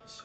So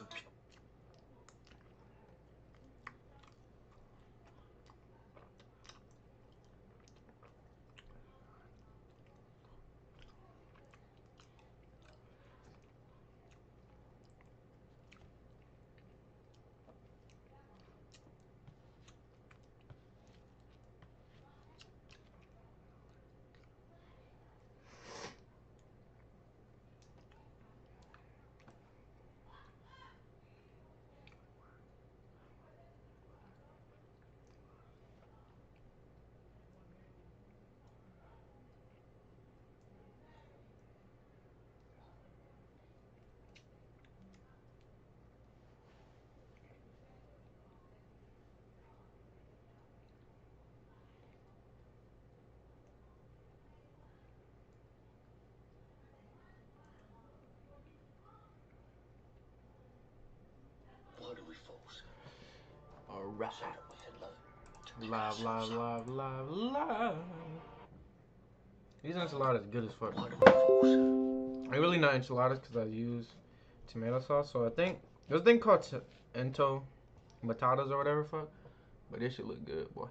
what are we folks? Alright. Hello. Live. These enchiladas good as fuck. What are we folks? I really not enchiladas because I use tomato sauce. So I think there's a thing called ento matatas or whatever fuck. But this shit look good, boy.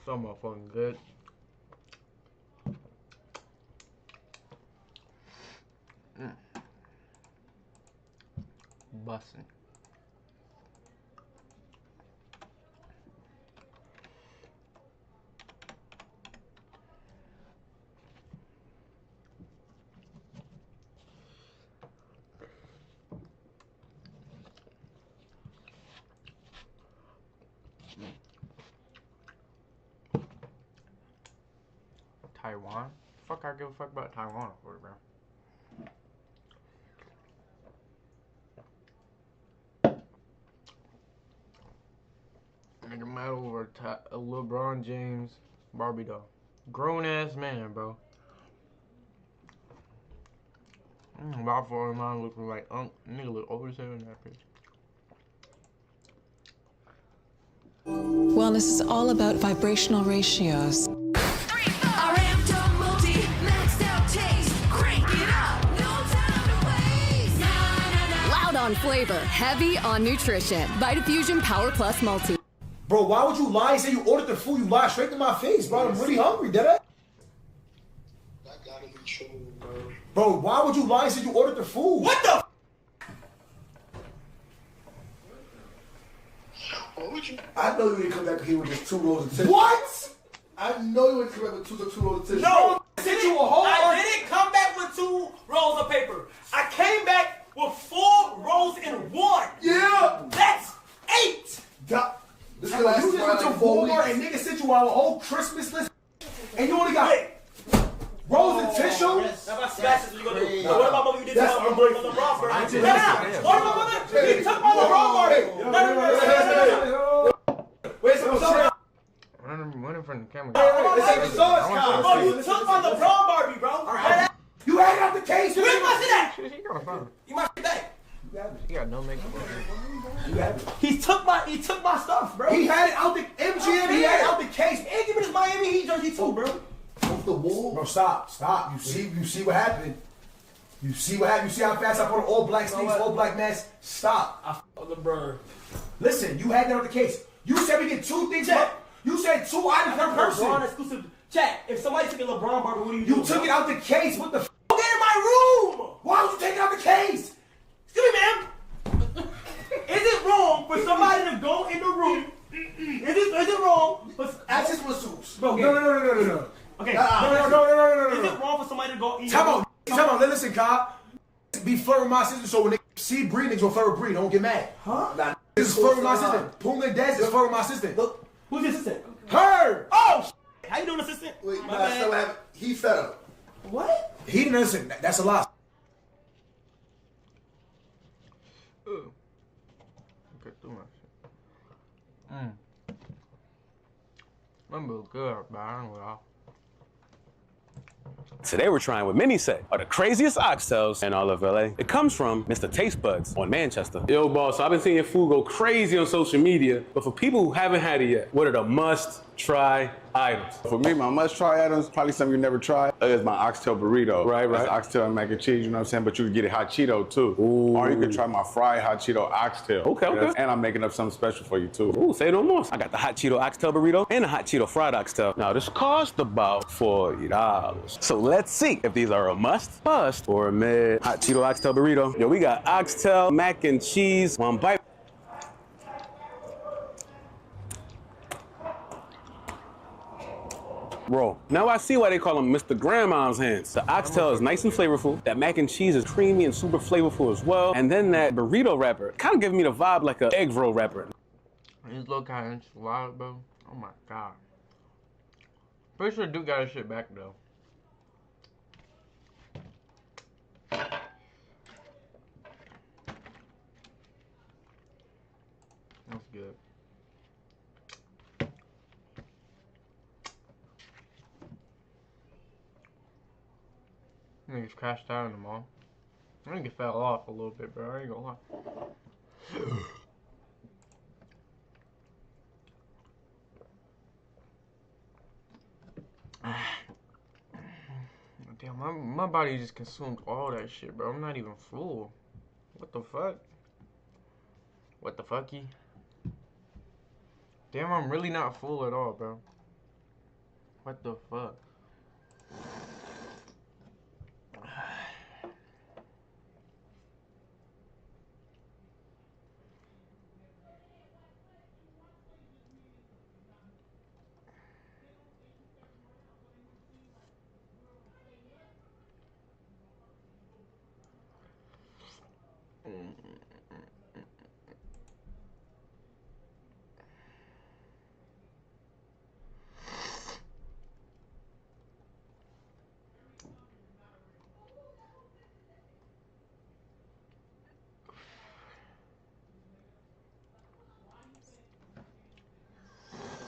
So motherfucking good. Bussin'. Taiwan? Fuck, I give a fuck about Taiwan for, bro. Nigga mad over a LeBron James Barbie doll. Grown ass man, bro. About 49 looking like nigga look over 7 in that picture. Wellness is all about vibrational ratios. Loud on flavor, heavy on nutrition. Vitafusion Power Plus Multi. Bro, why would you lie and say you ordered the food? You lied straight to my face, bro. I'm really hungry, did I? That gotta be true, bro. Bro, why would you lie and say you ordered the food? What the? What would you? I know you didn't come back here with just 2 rolls of tissue. What? I know you didn't come back with two rolls of tissue. No, I sent you a whole I didn't come back with 2 rolls of paper. I came back with 4 rolls in 1. Yeah. That's 8. This You is last just went to like 4 Walmart weeks. and niggas sent you our whole Christmas list, and you only got rolls of tissue? Now if I smash this, what you gonna do? Now, what about what you did to That's my LeBron Burger? I did. What about mother? You took my LeBron Burger. No. Wait, so sorry. Running from the camera. Bro, you took my LeBron Barbie, bro. You had it out the case. Where's my shit at? Shit, he got a phone. You my shit back. He got no makeup on. He took my stuff, bro. He had it out the MGM. He had it out the case. And give me this Miami Heat jersey too, bro. Off the wall. Bro, stop. You see what happened. You see what happened. You see how fast I put on all black sleeves, all black mask. Stop. I fuck LeBron. Listen, you had that on the case. You said we get 2 things. You said 2 items per person. LeBron exclusive. Chat. If somebody took a LeBron Barbie, what do you do? You took it out the case. What the f? Get in my room. Why would you take it out the case? Excuse me, ma'am. Is it wrong for somebody to go in the room? Is it wrong? Ask his masseuse. Bro, No. Okay. No. Is it wrong for somebody to go in? Time out. Listen, Kyle. Be flirting with my sister, so when they see Bree, niggas will flirt with Bree. Don't get mad. Huh? Nah, This is flirting with my sister. Puma and Des is flirting with my sister. Look. Who's your assistant? Her. Oh, how you doing, assistant? Wait, My nah, bad. still have he fed up. What? He didn't listen. That's a lie. Get through my shit. Them was good, but I don't know. Today we're trying what many say are the craziest oxtails in all of LA. It comes from Mr. Taste Buds on Manchester. Yo, boss, I've been seeing your food go crazy on social media, but for people who haven't had it yet, what are the must-try items. For me, my must-try items, probably something you never tried, is my oxtail burrito. Right. That's oxtail and mac and cheese, you know what I'm saying? But you can get it hot Cheeto, too. Ooh. Or you can try my fried hot Cheeto oxtail. Okay. And I'm making up something special for you, too. Ooh, say no more. I got the hot Cheeto oxtail burrito and the hot Cheeto fried oxtail. Now, this cost about $40. So let's see if these are a must, bust, or a mid. Hot Cheeto oxtail burrito. Yo, we got oxtail, mac and cheese, one bite. Bro, now I see why they call them Mr. Grandma's hands. The oxtail is nice and flavorful. That mac and cheese is creamy and super flavorful as well. And then that burrito wrapper, kind of giving me the vibe like an egg roll wrapper. These little kind of enchiladas, bro. Oh my god. Pretty sure Duke got his shit back though. That's good. Niggas crashed out in the mall. I think it fell off a little bit, bro. I ain't gonna lie. Damn, my body just consumed all that shit, bro. I'm not even full. What the fuck? What the fucky? Damn, I'm really not full at all, bro. What the fuck?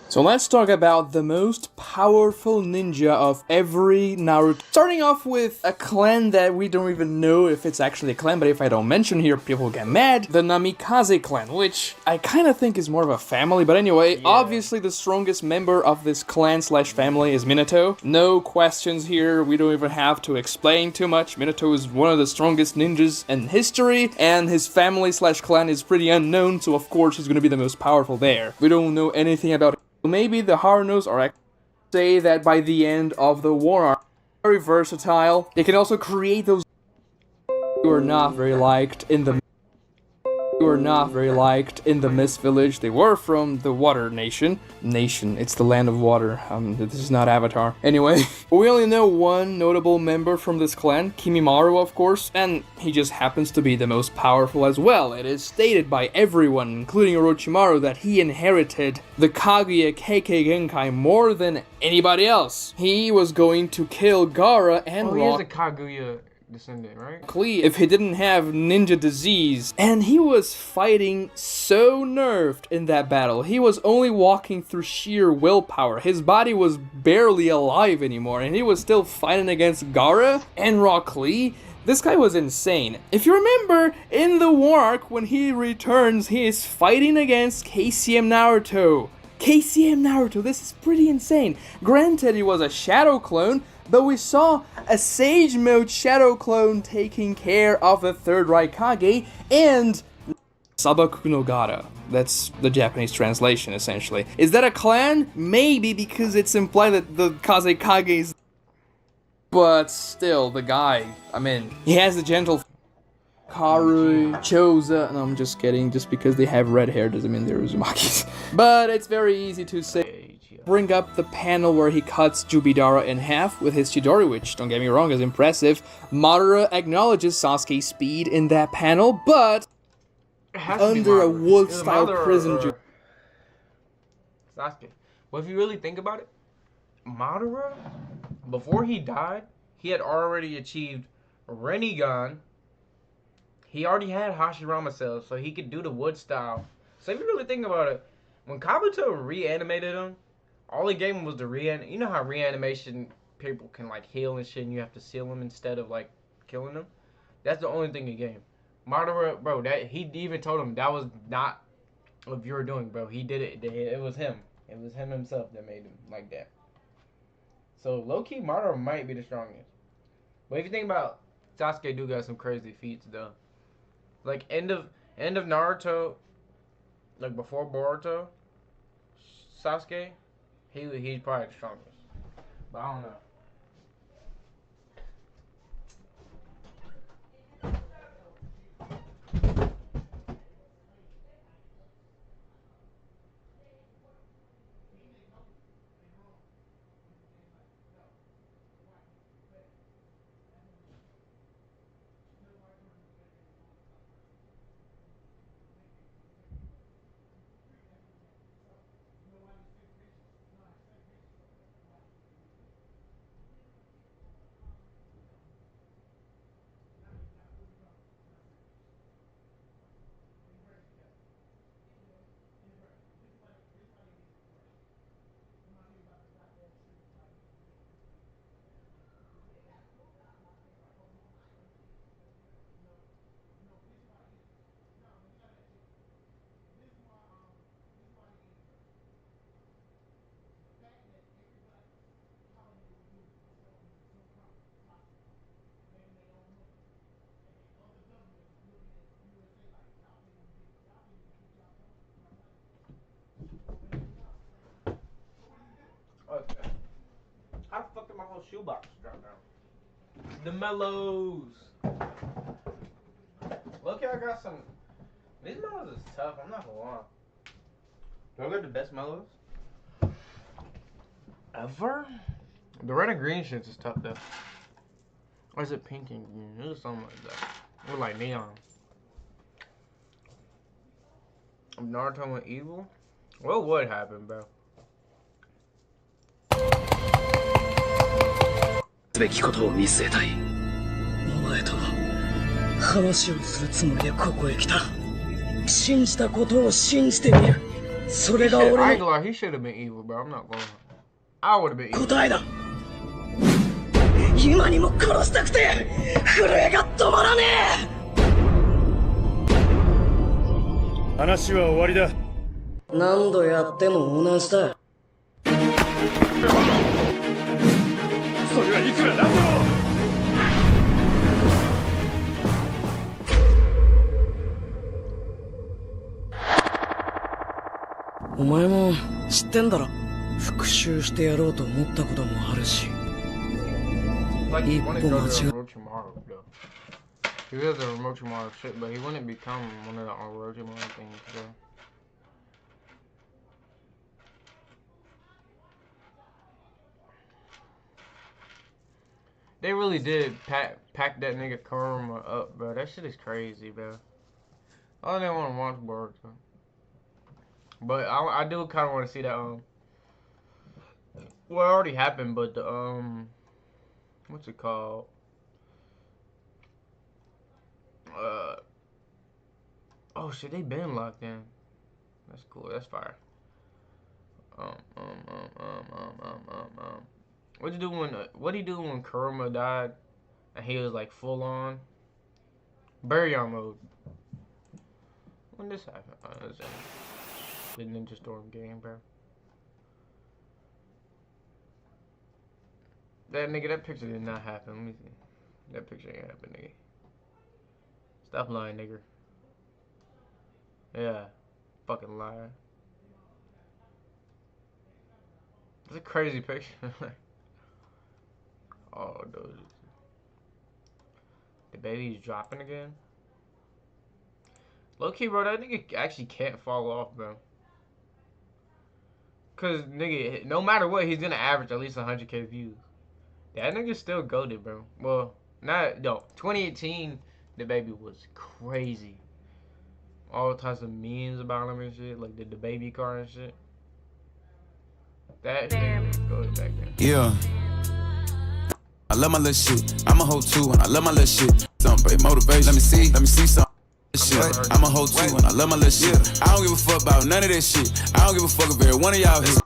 So let's talk about the most powerful ninja of every Naruto. Starting off with a clan that we don't even know if it's actually a clan, but if I don't mention here, people get mad. The Namikaze clan, which I kind of think is more of a family, but anyway, obviously the strongest member of this clan slash family is Minato. No questions here, we don't even have to explain too much. Minato is one of the strongest ninjas in history, and his family slash clan is pretty unknown, so of course he's gonna be the most powerful there. We don't know anything about it. Maybe the Harunos are actually say that by the end of the war are very versatile. They can also create those who are not very liked in the Mist Village. They were from the Water Nation. It's the land of water. This is not Avatar. Anyway, we only know one notable member from this clan, Kimimaru, of course, and he just happens to be the most powerful as well. It is stated by everyone, including Orochimaru, that he inherited the Kaguya Kekkei Genkai more than anybody else. He was going to kill Gaara and he is a Kaguya descendant, right? If he didn't have ninja disease. And he was fighting so nerfed in that battle. He was only walking through sheer willpower. His body was barely alive anymore, and he was still fighting against Gaara and Rock Lee. This guy was insane. If you remember, in the war arc, when he returns, he is fighting against KCM Naruto. KCM Naruto, this is pretty insane. Granted, he was a shadow clone, but we saw a Sage Mode shadow clone taking care of the third Raikage and Sabaku no Gara. That's the Japanese translation, essentially. Is that a clan? Maybe, because it's implied that the Kazekages. But still, the guy, I mean, he has the gentle Karu, Choza. No, I'm just kidding. Just because they have red hair doesn't mean they're Uzumakis. But it's very easy to say. Bring up the panel where he cuts Jubidara in half with his Chidori, which, don't get me wrong, is impressive. Madara acknowledges Sasuke's speed in that panel, but under a wolf-style prison. Sasuke. Well, if you really think about it, Madara, before he died, he had already achieved Rinnegan. He already had Hashirama cells, so he could do the wood style. So if you really think about it, when Kabuto reanimated him, all he gave him was the you know how reanimation people can like heal and shit, and you have to seal them instead of like killing them. That's the only thing he gave him. Madara, bro, that he even told him that was not what you were doing, bro. He did it. It was him. It was him himself that made him like that. So low-key, Madara might be the strongest. But if you think about Sasuke, do got some crazy feats though. Like end of Naruto, like before Boruto, Sasuke, he's probably the strongest. But I don't know. Okay. How the fuck did my whole shoebox drop down? The mellows. Look, I got some. These mellows is tough. I'm not gonna lie. Do I got the best mellows ever? The red and green shits is tough though. Or is it pink and green? It was something like that. It was like neon. Naruto went evil? What would happen, bro? すべきことを見据えたい。お前と話をするつもりでここへ来た。信じたことを信じてみる。それが俺の I ain't gonna lie, he should have been evil, bro. I'm not gonna lie. I would have been evil. 答えだ。今にも殺したくて震えが止まらねえ。話は終わりだ。何度やっても同じだ。それはいくらなんだろう。お前も知ってんだろ。復讐してやろうと思ったこともあるし。 Like he wanted to go to Orochimaru, though. He was a Orochimaru shit, but he wouldn't become one of the Orochimaru things, though. They really did pack that nigga Kurama up, bro. That shit is crazy, bro. I didn't want to watch Boruto, but I do kind of want to see that. Well, it already happened, but the what's it called? Oh shit, they been locked in. That's cool. That's fire. What you do when Kurama died and he was like full on Baryon mode? When this happened? This the Ninja Storm game, bro. That nigga, that picture did not happen. Let me see. That picture ain't happen, nigga. Stop lying, nigga. Yeah. Fucking lie. It's a crazy picture. Oh, those. The baby's dropping again. Low key, bro, that nigga actually can't fall off, bro. Cause nigga, no matter what, he's gonna average at least 100k views. That nigga's still goated, bro. Well, not 2018, the baby was crazy. All types of memes about him and shit, like the baby car and shit. That shit was goated back then. Yeah. I love my little shit. I'm a hoe too, and I love my little shit. Something break motivation. Let me see some shit. I'm a hoe too, and I love my little shit. I don't give a fuck about none of this shit. I don't give a fuck if every one of y'all hit.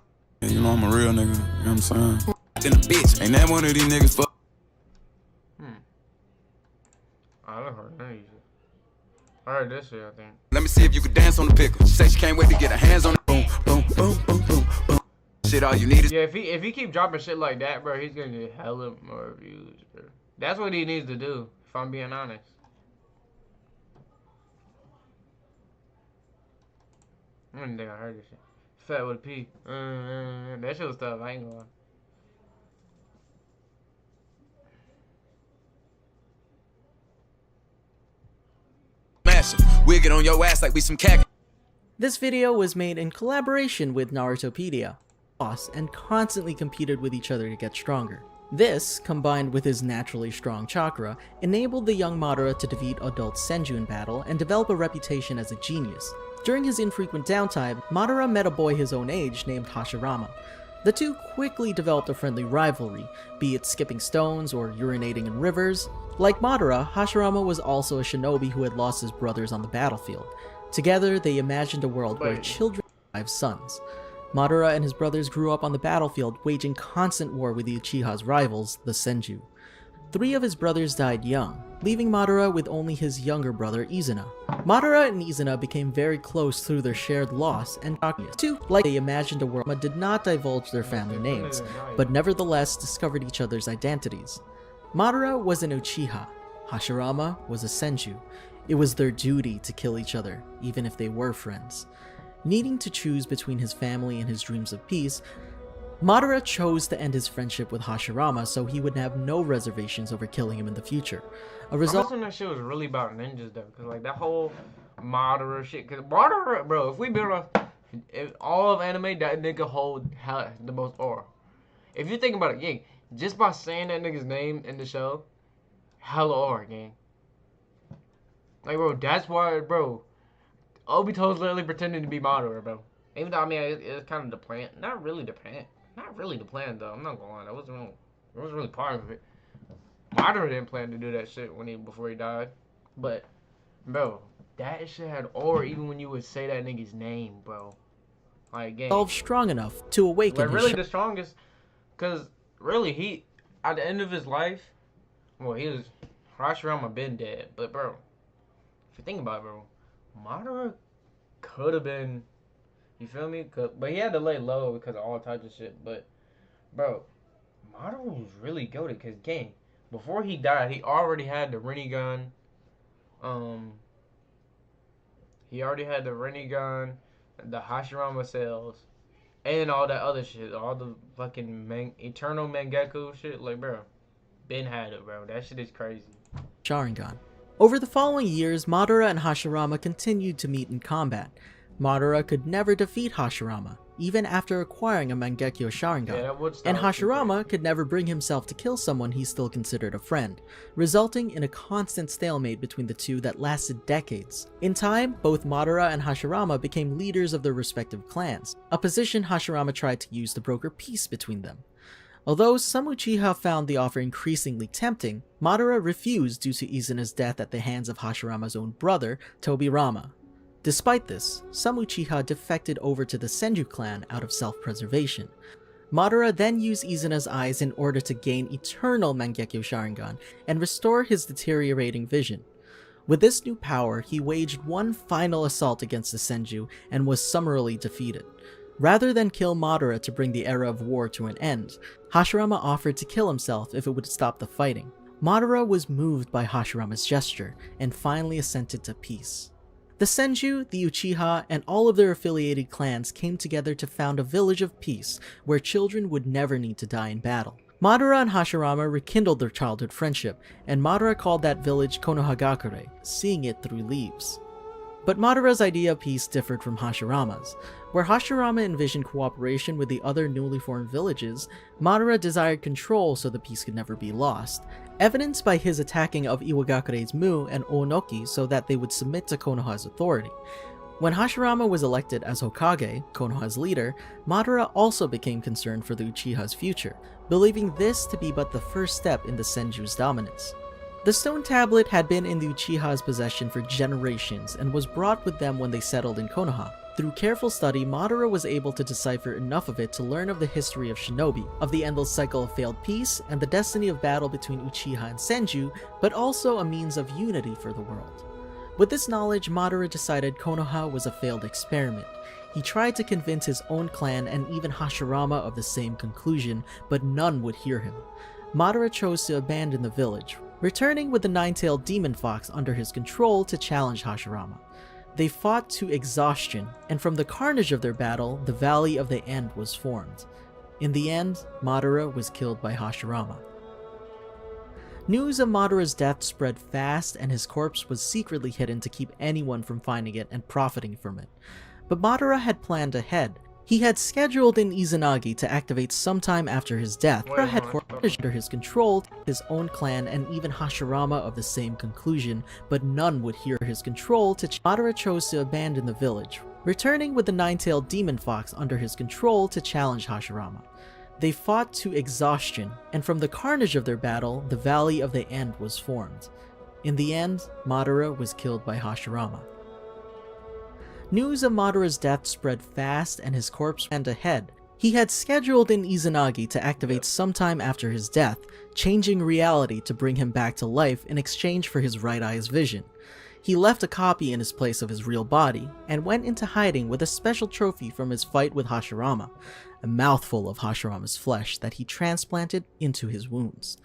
You know I'm a real nigga. You know what I'm saying? In a bitch, ain't that one of these niggas fuck. I haven't heard none of these. I heard this shit, I think. Let me see if you can dance on the pickle. She say she can't wait to get her hands on the boom, boom, boom, boom, boom, boom. Shit, all you need is Yeah, if he keep dropping shit like that, bro, he's gonna get hella more views, bro. That's what he needs to do, if I'm being honest. I don't think I heard this shit. Fat with a P. That shit was tough, I ain't gonna lie. massive. We'll get on your ass like we some cack. This video was made in collaboration with Narutopedia, and constantly competed with each other to get stronger. This, combined with his naturally strong chakra, enabled the young Madara to defeat adult Senju in battle and develop a reputation as a genius. During his infrequent downtime, Madara met a boy his own age named Hashirama. The two quickly developed a friendly rivalry, be it skipping stones or urinating in rivers. Like Madara, Hashirama was also a shinobi who had lost his brothers on the battlefield. Together, they imagined a world where children have sons. Madara and his brothers grew up on the battlefield, waging constant war with the Uchiha's rivals, the Senju. 3 of his brothers died young, leaving Madara with only his younger brother Izuna. Madara and Izuna became very close through their shared loss and darkness. Two, like they imagined a world, but did not divulge their family names, but nevertheless discovered each other's identities. Madara was an Uchiha, Hashirama was a Senju. It was their duty to kill each other, even if they were friends. Needing to choose between his family and his dreams of peace, Madara chose to end his friendship with Hashirama so he would have no reservations over killing him in the future. A result. I'm assuming that shit was really about ninjas though, cause like that whole Madara shit. Cause Madara, bro, if we build all of anime, that nigga hold the most aura. If you think about it, gang, just by saying that nigga's name in the show, hella aura, gang. Like, bro, that's why, bro. Obito's literally pretending to be Madara, bro. Even though, I mean, it's kind of the plan. Not really the plan. Not really the plan, though. I'm not gonna lie. That wasn't really part of it. Madara didn't plan to do that shit before he died. But, bro, that shit had aura even when you would say that nigga's name, bro. Like, gang. Strong enough to awaken like, really the strongest. Because, really, he, at the end of his life, well, he was, Hashirama been dead. But, bro, if you think about it, bro, Madara could have been, you feel me? But he had to lay low because of all types of shit. But, bro, Madara was really goated because, gang, before he died, he already had the Rinnegan. He already had the Rinnegan, the Hashirama cells, and all that other shit. All the fucking Eternal Mangekyou shit. Like, bro, Ben had it, bro. That shit is crazy. Sharingan. Over the following years, Madara and Hashirama continued to meet in combat. Madara could never defeat Hashirama, even after acquiring a Mangekyou Sharingan, and Hashirama could never bring himself to kill someone he still considered a friend, resulting in a constant stalemate between the two that lasted decades. In time, both Madara and Hashirama became leaders of their respective clans, a position Hashirama tried to use to broker peace between them. Although some Uchiha found the offer increasingly tempting, Madara refused due to Izuna's death at the hands of Hashirama's own brother, Tobirama. Despite this, some Uchiha defected over to the Senju clan out of self-preservation. Madara then used Izuna's eyes in order to gain eternal Mangekyou Sharingan and restore his deteriorating vision. With this new power, he waged one final assault against the Senju and was summarily defeated. Rather than kill Madara to bring the era of war to an end, Hashirama offered to kill himself if it would stop the fighting. Madara was moved by Hashirama's gesture and finally assented to peace. The Senju, the Uchiha, and all of their affiliated clans came together to found a village of peace where children would never need to die in battle. Madara and Hashirama rekindled their childhood friendship, and Madara called that village Konohagakure, seeing it through leaves. But Madara's idea of peace differed from Hashirama's. Where Hashirama envisioned cooperation with the other newly formed villages, Madara desired control so the peace could never be lost, evidenced by his attacking of Iwagakure's Mu and Oonoki so that they would submit to Konoha's authority. When Hashirama was elected as Hokage, Konoha's leader, Madara also became concerned for the Uchiha's future, believing this to be but the first step in the Senju's dominance. The stone tablet had been in the Uchiha's possession for generations and was brought with them when they settled in Konoha. Through careful study, Madara was able to decipher enough of it to learn of the history of shinobi, of the endless cycle of failed peace, and the destiny of battle between Uchiha and Senju, but also a means of unity for the world. With this knowledge, Madara decided Konoha was a failed experiment. He tried to convince his own clan and even Hashirama of the same conclusion, but none would hear him. Madara chose to abandon the village, returning with the nine-tailed demon fox under his control to challenge Hashirama. They fought to exhaustion, and from the carnage of their battle, the Valley of the End was formed. In the end, Madara was killed by Hashirama. News of Madara's death spread fast, and his corpse was secretly hidden to keep anyone from finding it and profiting from it. But Madara had planned ahead. He had scheduled in Izanagi to activate sometime after his death. Madara had carnage under his control, his own clan, and even Hashirama of the same conclusion, but none would hear his control. Madara chose to abandon the village, returning with the nine-tailed demon fox under his control to challenge Hashirama. They fought to exhaustion, and from the carnage of their battle, the Valley of the End was formed. In the end, Madara was killed by Hashirama. News of Madara's death spread fast, and his corpse went ahead. He had scheduled in Izanagi to activate sometime after his death, changing reality to bring him back to life in exchange for his right eye's vision. He left a copy in his place of his real body, and went into hiding with a special trophy from his fight with Hashirama, a mouthful of Hashirama's flesh that he transplanted into his wounds.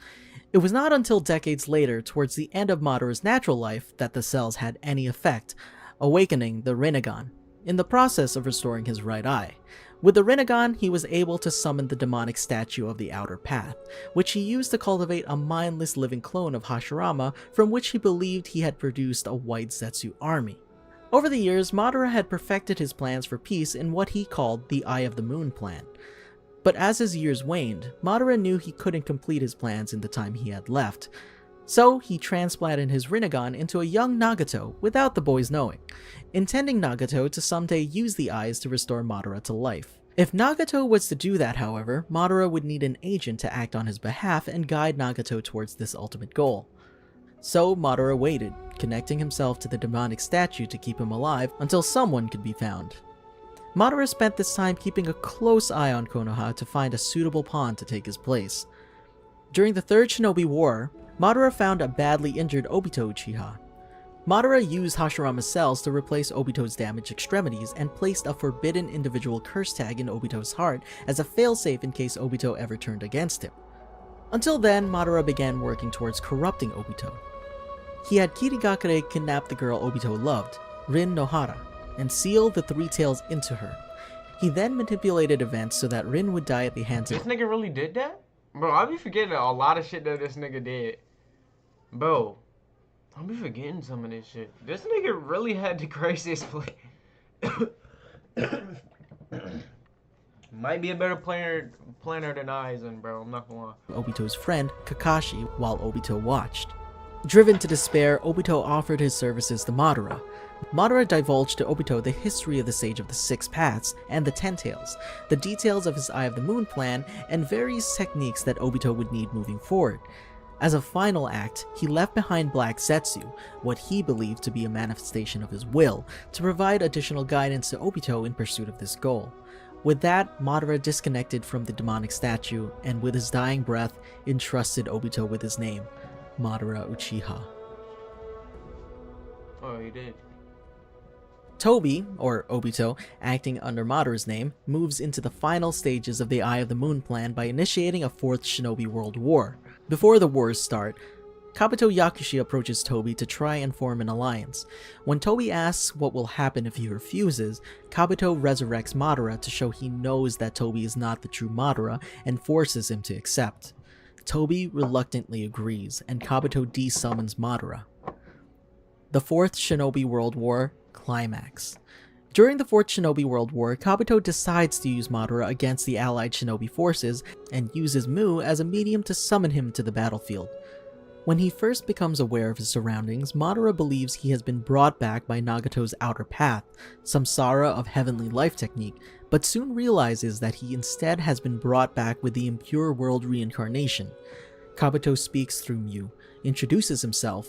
It was not until decades later, towards the end of Madara's natural life, that the cells had any effect, awakening the Rinnegan, in the process of restoring his right eye. With the Rinnegan, he was able to summon the demonic statue of the Outer Path, which he used to cultivate a mindless living clone of Hashirama, from which he believed he had produced a white Zetsu army. Over the years, Madara had perfected his plans for peace in what he called the Eye of the Moon plan. But as his years waned, Madara knew he couldn't complete his plans in the time he had left. So he transplanted his Rinnegan into a young Nagato without the boys knowing, intending Nagato to someday use the eyes to restore Madara to life. If Nagato was to do that, however, Madara would need an agent to act on his behalf and guide Nagato towards this ultimate goal. So Madara waited, connecting himself to the demonic statue to keep him alive until someone could be found. Madara spent this time keeping a close eye on Konoha to find a suitable pawn to take his place. During the Third Shinobi War, Madara found a badly injured Obito Uchiha. Madara used Hashirama's cells to replace Obito's damaged extremities and placed a forbidden individual curse tag in Obito's heart as a failsafe in case Obito ever turned against him. Until then, Madara began working towards corrupting Obito. He had Kirigakure kidnap the girl Obito loved, Rin Nohara, and seal the Three Tails into her. He then manipulated events so that Rin would die at the hands of— This nigga really did that? Bro, I be forgetting a lot of shit that this nigga did. Bro, I be forgetting some of this shit. This nigga really had the craziest play. Might be a better planner than Aizen, bro. I'm not gonna lie. Obito's friend, Kakashi, while Obito watched. Driven to despair, Obito offered his services to Madara. Madara divulged to Obito the history of the Sage of the Six Paths and the Ten Tails, the details of his Eye of the Moon plan, and various techniques that Obito would need moving forward. As a final act, he left behind Black Zetsu, what he believed to be a manifestation of his will, to provide additional guidance to Obito in pursuit of this goal. With that, Madara disconnected from the demonic statue, and with his dying breath, entrusted Obito with his name, Madara Uchiha. Oh, he did. Tobi, or Obito, acting under Madara's name, moves into the final stages of the Eye of the Moon plan by initiating a fourth Shinobi World War. Before the wars start, Kabuto Yakushi approaches Tobi to try and form an alliance. When Tobi asks what will happen if he refuses, Kabuto resurrects Madara to show he knows that Tobi is not the true Madara and forces him to accept. Tobi reluctantly agrees, and Kabuto desummons Madara. The Fourth Shinobi World War climax. During the Fourth Shinobi World War, Kabuto decides to use Madara against the allied shinobi forces and uses Mu as a medium to summon him to the battlefield. When he first becomes aware of his surroundings, Madara believes he has been brought back by Nagato's outer path, Samsara of Heavenly Life technique, but soon realizes that he instead has been brought back with the Impure World reincarnation. Kabuto speaks through Mu, introduces himself,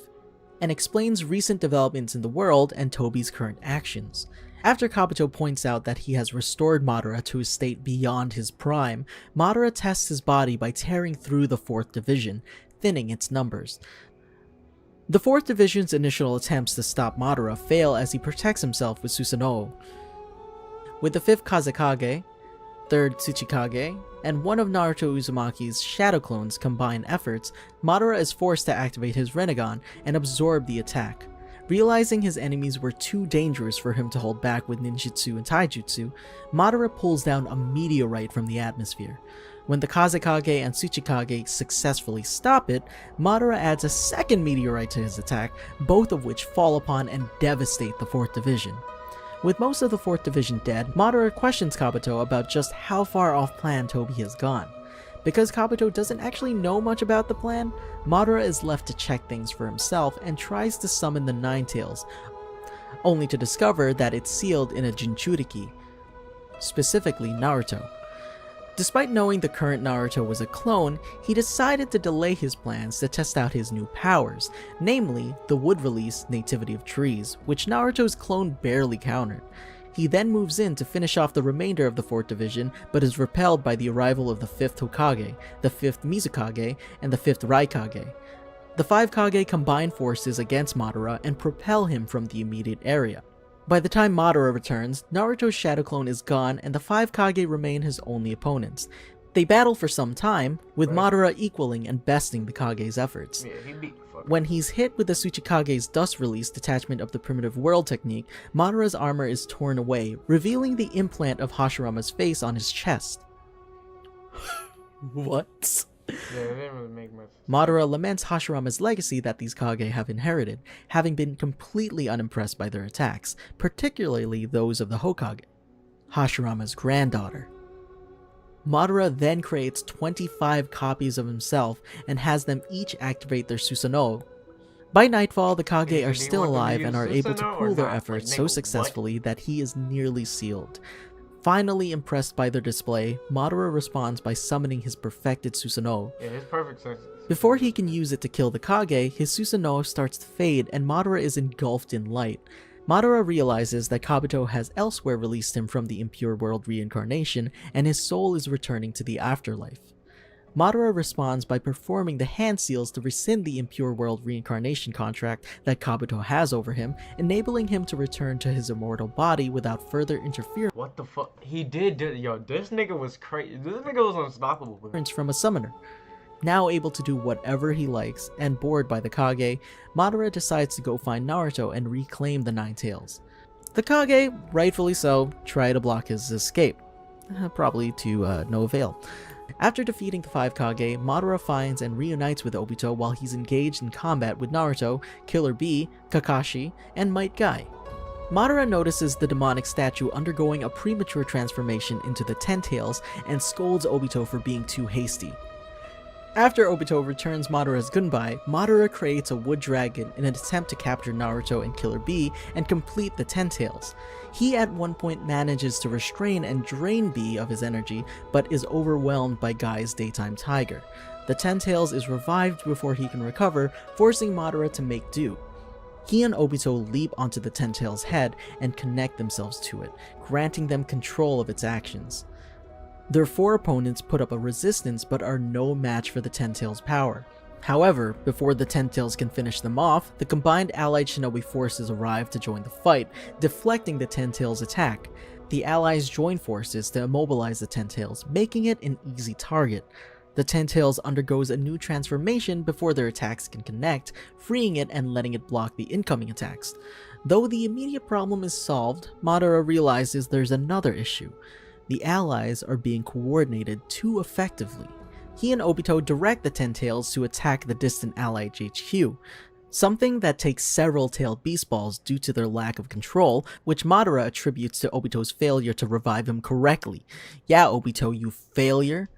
and explains recent developments in the world and Tobi's current actions. After Kabuto points out that he has restored Madara to a state beyond his prime, Madara tests his body by tearing through the 4th Division, thinning its numbers. The 4th Division's initial attempts to stop Madara fail as he protects himself with Susanoo. With the 5th Kazekage, 3rd Tsuchikage, and one of Naruto Uzumaki's shadow clones' combined efforts, Madara is forced to activate his Rinnegan and absorb the attack. Realizing his enemies were too dangerous for him to hold back with ninjutsu and taijutsu, Madara pulls down a meteorite from the atmosphere. When the Kazekage and Tsuchikage successfully stop it, Madara adds a second meteorite to his attack, both of which fall upon and devastate the 4th Division. With most of the 4th Division dead, Madara questions Kabuto about just how far off plan Toby has gone. Because Kabuto doesn't actually know much about the plan, Madara is left to check things for himself and tries to summon the Nine Tails, only to discover that it's sealed in a Jinchuriki, specifically Naruto. Despite knowing the current Naruto was a clone, he decided to delay his plans to test out his new powers, namely the wood release Nativity of Trees, which Naruto's clone barely countered. He then moves in to finish off the remainder of the 4th Division, but is repelled by the arrival of the 5th Hokage, the 5th Mizukage, and the 5th Raikage. The 5 Kage combine forces against Madara and propel him from the immediate area. By the time Madara returns, Naruto's shadow clone is gone and the 5 Kage remain his only opponents. They battle for some time, with Madara equaling and besting the Kage's efforts. When he's hit with the Tsuchikage's dust release detachment of the primitive world technique, Madara's armor is torn away, revealing the implant of Hashirama's face on his chest. What? Yeah, it didn't really make much. Madara laments Hashirama's legacy that these Kage have inherited, having been completely unimpressed by their attacks, particularly those of the Hokage, Hashirama's granddaughter. Madara then creates 25 copies of himself and has them each activate their Susanoo. By nightfall, the Kage are still alive and are able to pool their efforts so successfully that he is nearly sealed. Finally impressed by their display, Madara responds by summoning his perfected Susanoo. Yeah, his perfect sense. Before he can use it to kill the Kage, his Susanoo starts to fade and Madara is engulfed in light. Madara realizes that Kabuto has elsewhere released him from the impure world reincarnation and his soul is returning to the afterlife. Madara responds by performing the hand seals to rescind the impure world reincarnation contract that Kabuto has over him, enabling him to return to his immortal body without further interference. What the fuck? He did, yo, this nigga was crazy. This nigga was unstoppable. From a summoner. Now able to do whatever he likes, and bored by the Kage, Madara decides to go find Naruto and reclaim the Nine Tails. The Kage, rightfully so, try to block his escape. Probably to no avail. After defeating the 5 Kage, Madara finds and reunites with Obito while he's engaged in combat with Naruto, Killer Bee, Kakashi, and Might Guy. Madara notices the demonic statue undergoing a premature transformation into the Ten Tails and scolds Obito for being too hasty. After Obito returns Madara's gunbai, Madara creates a wood dragon in an attempt to capture Naruto and Killer Bee and complete the Ten Tails. He at one point manages to restrain and drain Bee of his energy, but is overwhelmed by Guy's daytime tiger. The Ten Tails is revived before he can recover, forcing Madara to make do. He and Obito leap onto the Ten Tails' head and connect themselves to it, granting them control of its actions. Their 4 opponents put up a resistance but are no match for the Ten Tails' power. However, before the Ten Tails can finish them off, the combined allied shinobi forces arrive to join the fight, deflecting the Ten Tails' attack. The allies join forces to immobilize the Ten Tails, making it an easy target. The Ten Tails undergoes a new transformation before their attacks can connect, freeing it and letting it block the incoming attacks. Though the immediate problem is solved, Madara realizes there's another issue. The allies are being coordinated too effectively. He and Obito direct the Ten Tails to attack the distant allied HQ, something that takes several tailed beast balls due to their lack of control, which Madara attributes to Obito's failure to revive him correctly. Yeah, Obito, you failure.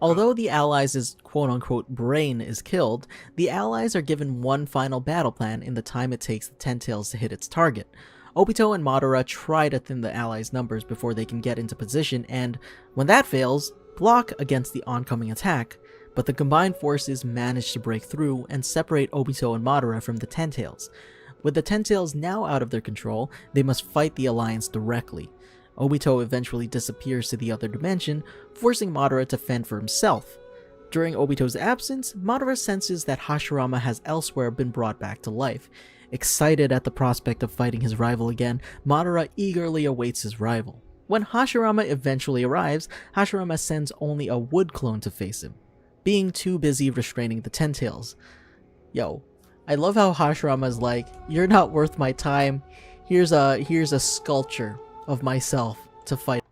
Although the allies' quote-unquote brain is killed, the allies are given one final battle plan in the time it takes the Ten Tails to hit its target. Obito and Madara try to thin the allies' numbers before they can get into position and, when that fails, block against the oncoming attack, but the combined forces manage to break through and separate Obito and Madara from the Ten Tails. With the Ten Tails now out of their control, they must fight the alliance directly. Obito eventually disappears to the other dimension, forcing Madara to fend for himself. During Obito's absence, Madara senses that Hashirama has elsewhere been brought back to life. Excited at the prospect of fighting his rival again, Madara eagerly awaits his rival. When Hashirama eventually arrives, Hashirama sends only a wood clone to face him, being too busy restraining the Ten Tails. Yo, I love how Hashirama's like, you're not worth my time, here's a sculpture of myself to fight.